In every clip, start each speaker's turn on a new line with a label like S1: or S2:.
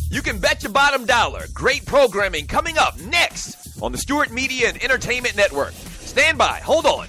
S1: You can bet your bottom dollar. Great programming coming up next on the Stewart Media and Entertainment Network. Stand by. Hold on.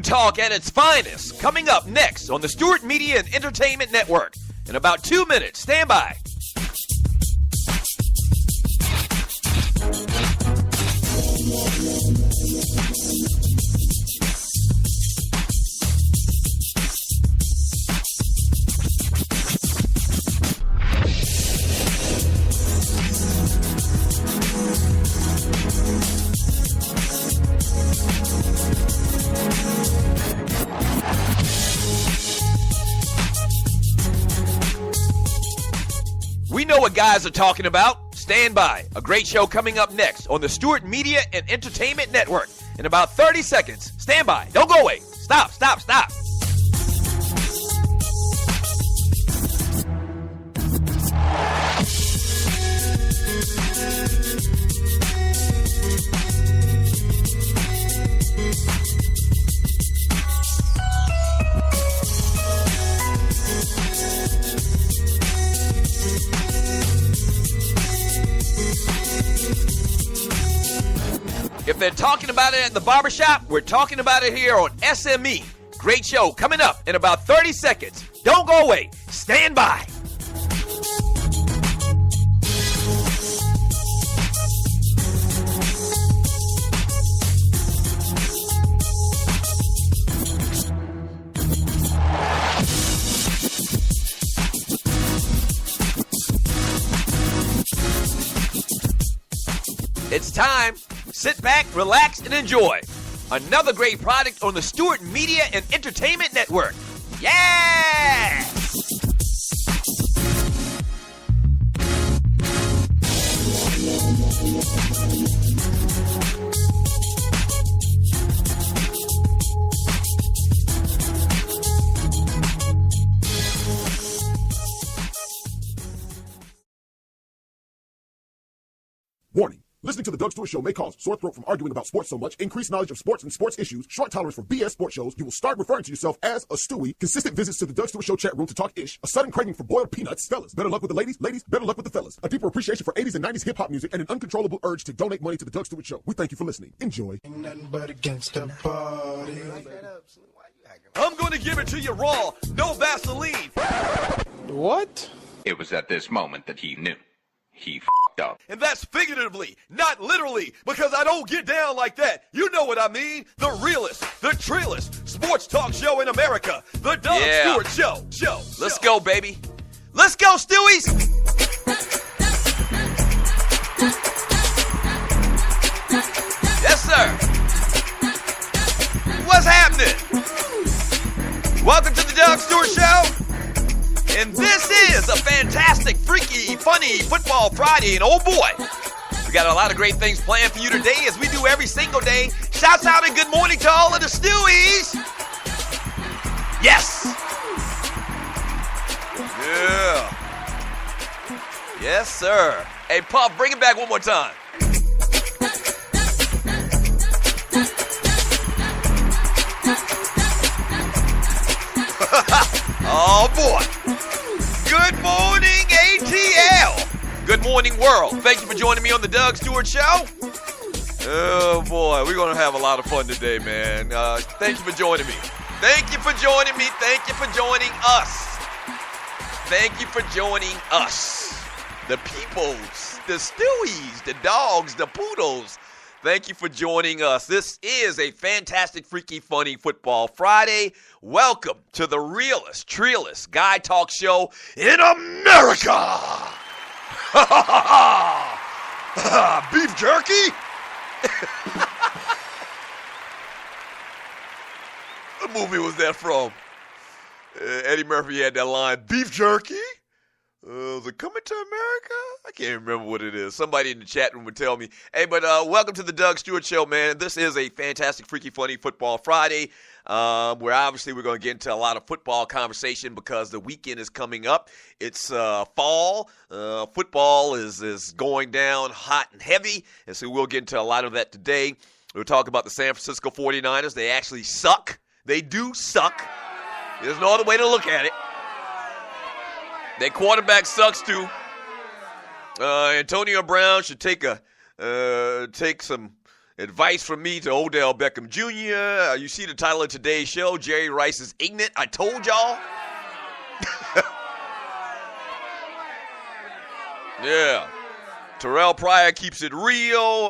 S1: Talk at its finest, coming up next on the Stewart Media and Entertainment Network. In about 2 minutes, stand by. We know what guys are talking about. Stand by. A great show coming up next on the Stewart Media and Entertainment Network. In about 30 seconds. Stand by. Don't go away. Stop. If they're talking about it at the barbershop, we're talking about it here on SME. Great show coming up in about 30 seconds. Don't go away. Stand by. It's time. Sit back, relax, and enjoy. Another great product on the Stewart Media and Entertainment Network. Yeah!
S2: Warning. Listening to the Doug Stewart Show may cause sore throat from arguing about sports so much, increased knowledge of sports and sports issues, short tolerance for BS sports shows, you will start referring to yourself as a Stewie, consistent visits to the Doug Stewart Show chat room to talk ish, a sudden craving for boiled peanuts, fellas, better luck with the ladies, better luck with the fellas, a deeper appreciation for 80s and 90s hip-hop music, and an uncontrollable urge to donate money to the Doug Stewart Show. We thank you for listening. Enjoy.
S3: Ain't nothing but against the party.
S1: I'm going to give it to you raw, no Vaseline.
S3: What?
S4: It was at this moment that he knew. He f***ed up.
S1: And that's figuratively, not literally, because I don't get down like that. You know what I mean? The realest, the trillest sports talk show in America. The Doug Stewart Show. Let's go, baby. Let's go, Stewies. Yes, sir. What's happening? Welcome to the Doug Stewart Show. And this is a fantastic, freaky, funny Football Friday. And oh boy, we got a lot of great things planned for you today, as we do every single day. Shouts out and good morning to all of the Stewies. Yes. Yeah. Yes, sir. Hey, Puff, bring it back one more time. Oh, boy. Good morning, ATL. Good morning, world. Thank you for joining me on the Doug Stewart Show. Oh, boy. We're going to have a lot of fun today, man. Thank you for joining me. Thank you for joining me. Thank you for joining us. Thank you for joining us. The peoples, the Stewies, the dogs, the poodles. Thank you for joining us. This is a fantastic, freaky, funny Football Friday. Welcome to the realest, trillest guy talk show in America. Beef jerky? What movie was that from? Eddie Murphy had that line, beef jerky? Was it Coming to America? I can't remember what it is. Somebody in the chat room would tell me. Hey, but welcome to the Doug Stewart Show, man. This is a fantastic, freaky, funny Football Friday, where obviously we're going to get into a lot of football conversation because the weekend is coming up. It's fall. Football is going down hot and heavy, and so we'll get into a lot of that today. We'll talk about the San Francisco 49ers. They actually suck. They do suck. There's no other way to look at it. Their quarterback sucks too. Antonio Brown should take some advice from me to Odell Beckham Jr. You see the title of today's show, Jerry Rice's Ignant. I told y'all. Yeah. Terrelle Pryor keeps it real.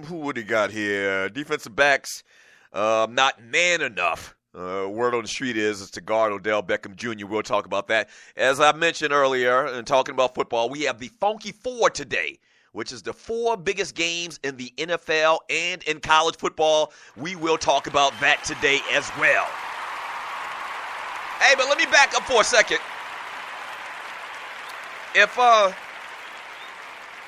S1: Who would he got here? Defensive backs not man enough. Word on the street is to guard Odell Beckham Jr. We'll talk about that. As I mentioned earlier, and talking about football, we have the Funky Four today, which is the 4 biggest games in the NFL and in college football. We will talk about that today as well. Hey, but let me back up for a second.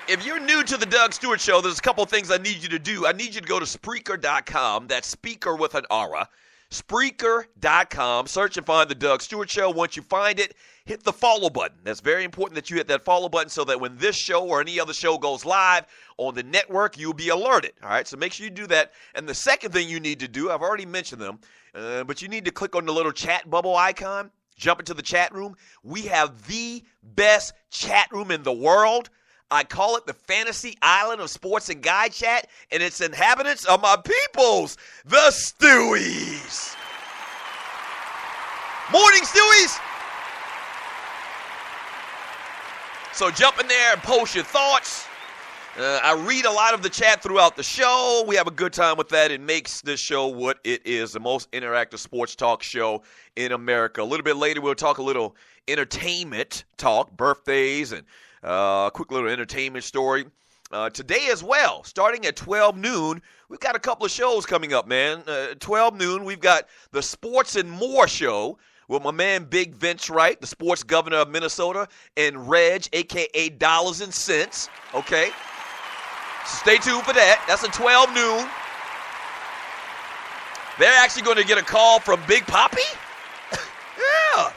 S1: If you're new to the Doug Stewart Show, there's a couple of things I need you to do. I need you to go to Spreaker.com. That's speaker with an aura. Spreaker.com. Search and find the Doug Stewart Show. Once you find it, hit the follow button. That's very important that you hit that follow button so that when this show or any other show goes live on the network, you'll be alerted. All right, so make sure you do that. And the second thing you need to do, I've already mentioned them, but you need to click on the little chat bubble icon. Jump into the chat room. We have the best chat room in the world. I call it the fantasy island of sports and guy chat, and its inhabitants are my peoples, the Stewies. Morning, Stewies. So jump in there and post your thoughts. I read a lot of the chat throughout the show. We have a good time with that. It makes this show what it is, the most interactive sports talk show in America. A little bit later, we'll talk a little entertainment talk, birthdays, and quick little entertainment story. Today as well, starting at 12 noon, we've got a couple of shows coming up, man. 12 noon, we've got the Sports and More show with my man Big Vince Wright, the sports governor of Minnesota, and Reg, a.k.a. Dollars and Cents, okay? So stay tuned for that. That's at 12 noon. They're actually going to get a call from Big Papi? Yeah.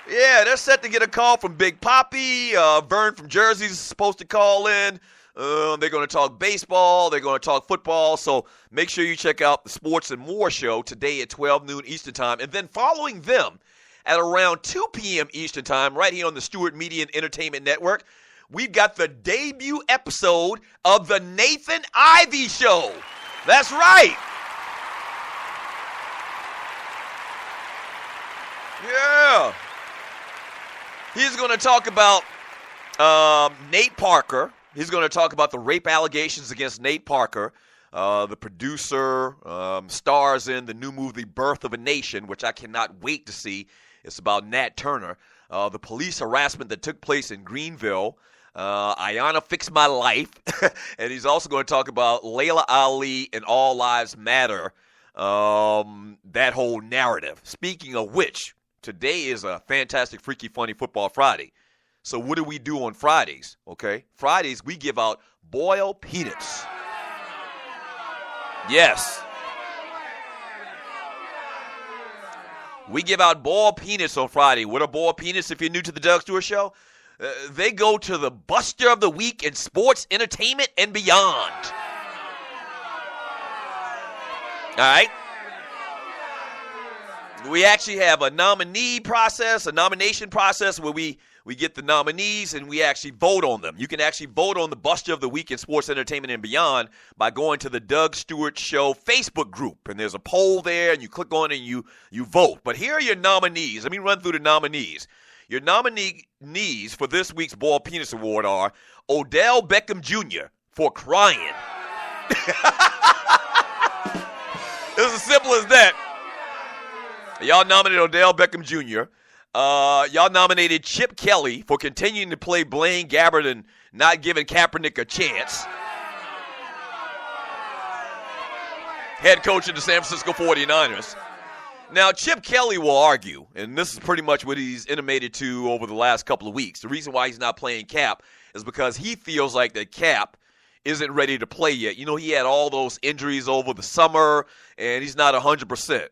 S1: Yeah, they're set to get a call from Big Papi. Vern from Jersey is supposed to call in. They're going to talk baseball. They're going to talk football. So make sure you check out the Sports and More show today at 12 noon Eastern Time. And then following them at around 2 p.m. Eastern Time, right here on the Stewart Media and Entertainment Network, we've got the debut episode of the Nathan Ivey Show. That's right. Yeah. He's going to talk about Nate Parker. He's going to talk about the rape allegations against Nate Parker. The producer stars in the new movie Birth of a Nation, which I cannot wait to see. It's about Nat Turner. The police harassment that took place in Greenville. Ayanna Fix My Life. And he's also going to talk about Layla Ali and All Lives Matter. That whole narrative. Speaking of which, today is a fantastic, freaky, funny Football Friday. So what do we do on Fridays, okay? Fridays, we give out boiled peanuts. Yes. We give out boiled peanuts on Friday. What are boiled peanuts if you're new to the Doug Stewart Show? They go to the Buster of the Week in sports, entertainment, and beyond. All right? We actually have a nomination process where we get the nominees and we actually vote on them. You can actually vote on the Buster of the Week in sports, entertainment, and beyond by going to the Doug Stewart Show Facebook group. And there's a poll there, and you click on it and you vote. But here are your nominees. Let me run through the nominees. Your nominees for this week's Boiled Penis Award are Odell Beckham Jr. for crying. It's as simple as that. Y'all nominated Odell Beckham Jr. Y'all nominated Chip Kelly for continuing to play Blaine Gabbert and not giving Kaepernick a chance. Head coach of the San Francisco 49ers. Now, Chip Kelly will argue, and this is pretty much what he's intimated to over the last couple of weeks. The reason why he's not playing Cap is because he feels like that Cap isn't ready to play yet. You know, he had all those injuries over the summer, and he's not 100%.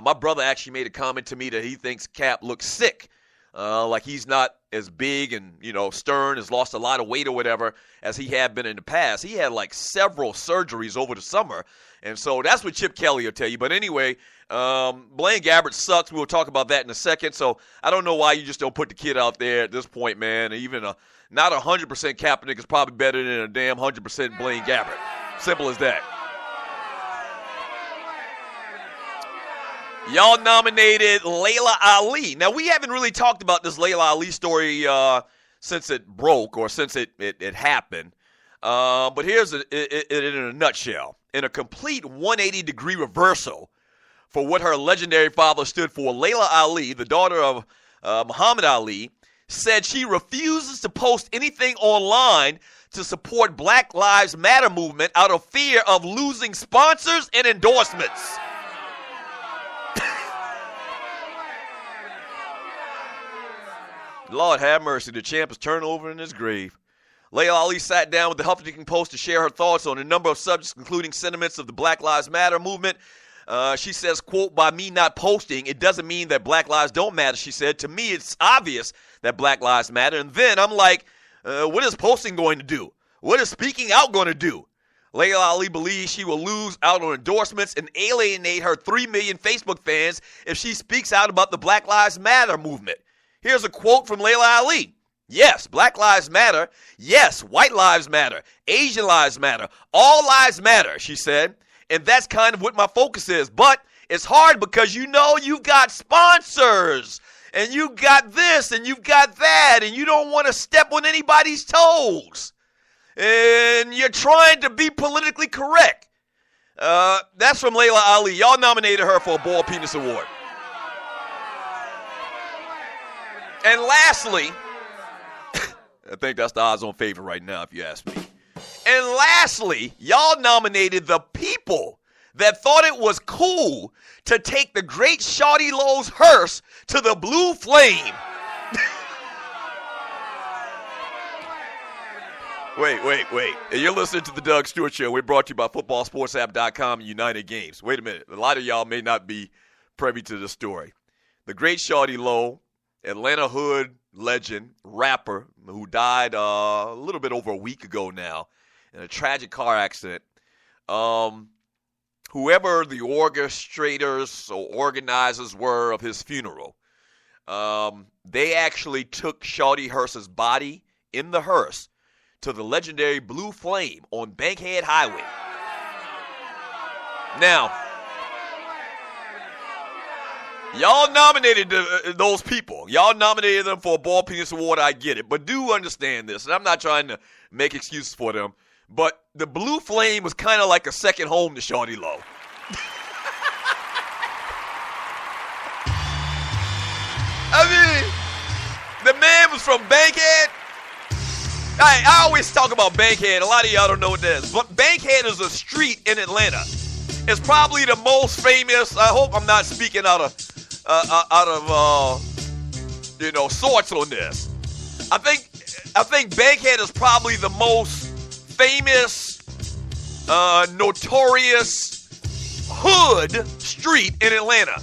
S1: My brother actually made a comment to me that he thinks Cap looks sick, like he's not as big and, stern, has lost a lot of weight or whatever as he had been in the past. He had like several surgeries over the summer, and so that's what Chip Kelly will tell you. But anyway, Blaine Gabbert sucks. We'll talk about that in a second. So I don't know why you just don't put the kid out there at this point, man. Even not 100% Kaepernick is probably better than a damn 100% Blaine Gabbert. Simple as that. Y'all nominated Layla Ali. Now, we haven't really talked about this Layla Ali story since it broke or since it happened. But here's it in a nutshell. In a complete 180-degree reversal for what her legendary father stood for, Layla Ali, the daughter of Muhammad Ali, said she refuses to post anything online to support Black Lives Matter movement out of fear of losing sponsors and endorsements. Lord have mercy, the champ is turned over in his grave. Layla Ali sat down with the Huffington Post to share her thoughts on a number of subjects, including sentiments of the Black Lives Matter movement. She says, quote, by me not posting, it doesn't mean that Black lives don't matter, she said. To me, it's obvious that Black lives matter. And then I'm like, what is posting going to do? What is speaking out going to do? Layla Ali believes she will lose out on endorsements and alienate her 3 million Facebook fans if she speaks out about the Black Lives Matter movement. Here's a quote from Layla Ali. Yes, Black lives matter. Yes, white lives matter. Asian lives matter. All lives matter, she said. And that's kind of what my focus is. But it's hard because you've got sponsors. And you got this and you've got that. And you don't want to step on anybody's toes. And you're trying to be politically correct. That's from Layla Ali. Y'all nominated her for a Bald Penis Award. And lastly, I think that's the odds-on favorite right now, if you ask me. And lastly, y'all nominated the people that thought it was cool to take the great Shawty Lowe's hearse to the Blue Flame. Wait. You're listening to the Doug Stewart Show. We're brought to you by footballsportsapp.com and United Games. Wait a minute. A lot of y'all may not be privy to the story. The great Shawty Lowe, Atlanta Hood legend, rapper, who died a little bit over a week ago now in a tragic car accident. Whoever the orchestrators or organizers were of his funeral, they actually took Shawty Hearst's body in the hearse to the legendary Blue Flame on Bankhead Highway. Now, y'all nominated those people. Y'all nominated them for a Bald Penis Award. I get it. But do understand this, and I'm not trying to make excuses for them, but the Blue Flame was kind of like a second home to Shawty Lowe. I mean, the man was from Bankhead. I always talk about Bankhead. A lot of y'all don't know what that is. But Bankhead is a street in Atlanta. It's probably the most famous. I hope I'm not speaking out of sorts on this. I think Bankhead is probably the most famous, notorious hood street in Atlanta.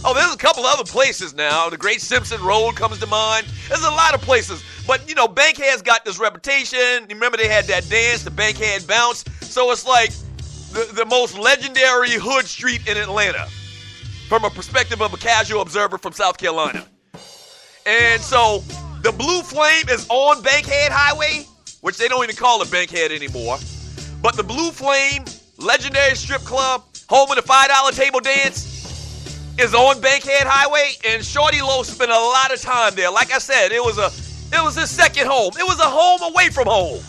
S1: Oh, there's a couple other places now. The Great Simpson Road comes to mind. There's a lot of places. But, Bankhead's got this reputation. Remember they had that dance, the Bankhead Bounce? So it's like the most legendary hood street in Atlanta from a perspective of a casual observer from South Carolina. And so the Blue Flame is on Bankhead Highway, which they don't even call it Bankhead anymore. But the Blue Flame, legendary strip club, home of the $5 table dance, is on Bankhead Highway, and Shawty Lowe spent a lot of time there. Like I said, it was his second home. It was a home away from home.